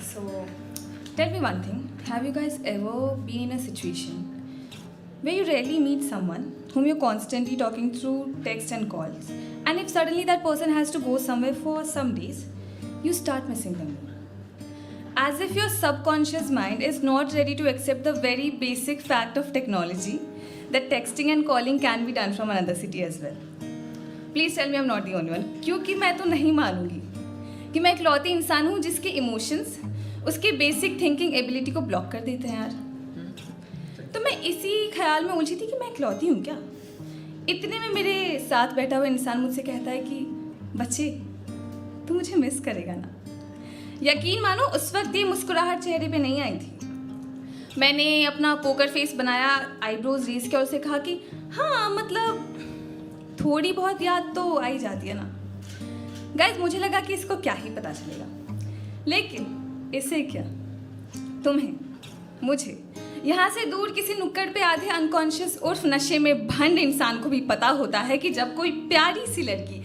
So, tell me one thing. Have you guys ever been in a situation where you rarely meet someone whom you're constantly talking through text and calls, and if suddenly that person has to go somewhere for some days, you start missing them more? As if your subconscious mind is not ready to accept the very basic fact of technology that texting and calling can be done from another city as well. Please tell me I'm not the only one. क्योंकि मैं तो नहीं मानूंगी कि मैं इकलौती इंसान हूँ जिसके इमोशंस उसके बेसिक थिंकिंग एबिलिटी को ब्लॉक कर देते हैं यार। तो मैं इसी ख्याल में उलझी थी कि मैं इकलौती हूँ क्या। इतने में मेरे साथ बैठा हुआ इंसान मुझसे कहता है कि बच्चे तू मुझे मिस करेगा ना। यकीन मानो उस वक्त ये मुस्कुराहट चेहरे पे नहीं आई थी। मैंने अपना पोकर फेस बनाया, आईब्रोज रेज किया और उसे कहा कि हाँ मतलब थोड़ी बहुत याद तो आई जाती है ना। गाइस मुझे लगा कि इसको क्या ही पता चलेगा, लेकिन इसे क्या, तुम्हें, मुझे यहाँ से दूर किसी नुक्कड़ पे आधे अनकॉन्शियस उर्फ नशे में भंड इंसान को भी पता होता है कि जब कोई प्यारी सी लड़की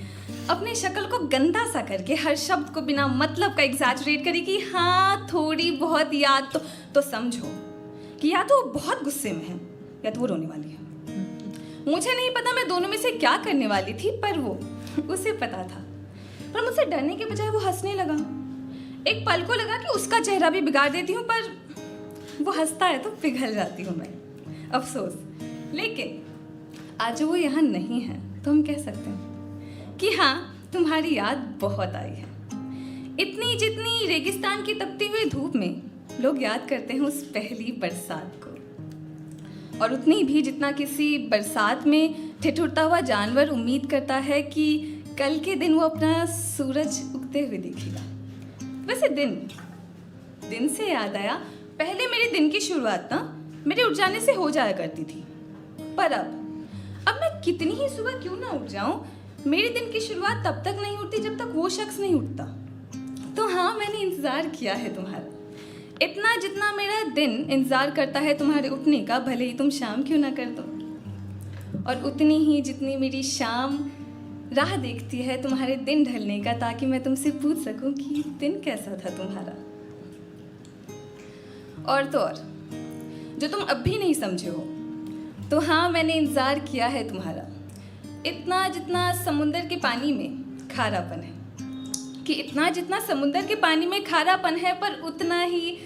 अपने शक्ल को गंदा सा करके हर शब्द को बिना मतलब का एग्जैजरेट करेगी, हाँ थोड़ी बहुत याद तो समझो कि या तो वो बहुत गुस्से में है या तो वो रोने वाली है। मुझे नहीं पता मैं दोनों में से क्या करने वाली थी, पर वो उसे पता था। पर मुझसे डरने के बजाय वो हंसने लगा। एक पल को लगा कि उसका चेहरा भी बिगाड़ देती हूँ, पर वो हंसता है तो पिघल जाती हूँ मैं, अफसोस। लेकिन आज वो यहाँ नहीं है तो हम कह सकते हैं कि हाँ तुम्हारी याद बहुत आई है। इतनी जितनी रेगिस्तान की तपती हुई धूप में लोग याद करते हैं उस पहली बरसात को, और उतनी भी जितना किसी बरसात में ठिठुरता हुआ जानवर उम्मीद करता है कि कल के दिन वो अपना सूरज उगते हुए देखेगा। वैसे दिन से याद आया, पहले मेरे दिन की शुरुआत ना मेरे उठ जाने से हो जाया करती थी, पर अब मैं कितनी ही सुबह क्यों ना उठ जाऊं, मेरे दिन की शुरुआत तब तक नहीं उठती जब तक वो शख्स नहीं उठता। तो हाँ मैंने इंतज़ार किया है तुम्हारा, इतना जितना मेरा दिन इंतज़ार करता है तुम्हारे उठने का, भले ही तुम शाम क्यों ना कर दो, और उतनी ही जितनी मेरी शाम राह देखती है तुम्हारे दिन ढलने का, ताकि मैं तुमसे पूछ सकूं कि दिन कैसा था तुम्हारा। और तो और जो तुम अब भी नहीं समझे हो, तो हाँ मैंने इंतज़ार किया है तुम्हारा, इतना जितना समुंदर के पानी में खारापन है, कि इतना जितना समुंदर के पानी में खारापन है, पर उतना ही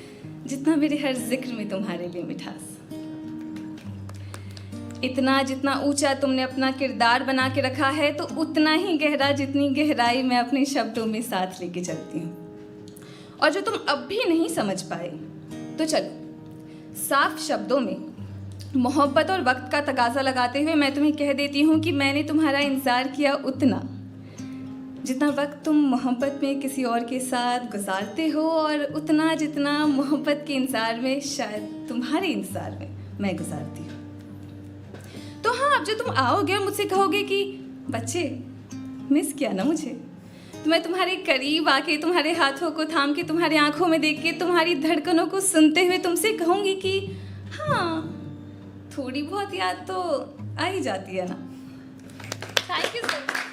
जितना मेरे हर जिक्र में तुम्हारे लिए मिठास। इतना जितना ऊंचा तुमने अपना किरदार बना के रखा है, तो उतना ही गहरा जितनी गहराई मैं अपने शब्दों में साथ लेके चलती हूँ। और जो तुम अब भी नहीं समझ पाए, तो चलो साफ शब्दों में मोहब्बत और वक्त का तकाजा लगाते हुए मैं तुम्हें कह देती हूँ कि मैंने तुम्हारा इंतज़ार किया उतना जितना वक्त तुम मोहब्बत में किसी और के साथ गुजारते हो, और उतना जितना मोहब्बत के इंतज़ार में शायद तुम्हारे इंतज़ार में मैं गुजारती हूँ। तो हाँ अब जो तुम आओगे और मुझसे कहोगे कि बच्चे मिस किया ना मुझे, तो मैं तुम्हारे करीब आके तुम्हारे हाथों को थाम के तुम्हारी आंखों में देख के तुम्हारी धड़कनों को सुनते हुए तुमसे कहूँगी कि हाँ थोड़ी बहुत याद तो आ ही जाती है ना। Thank you so much.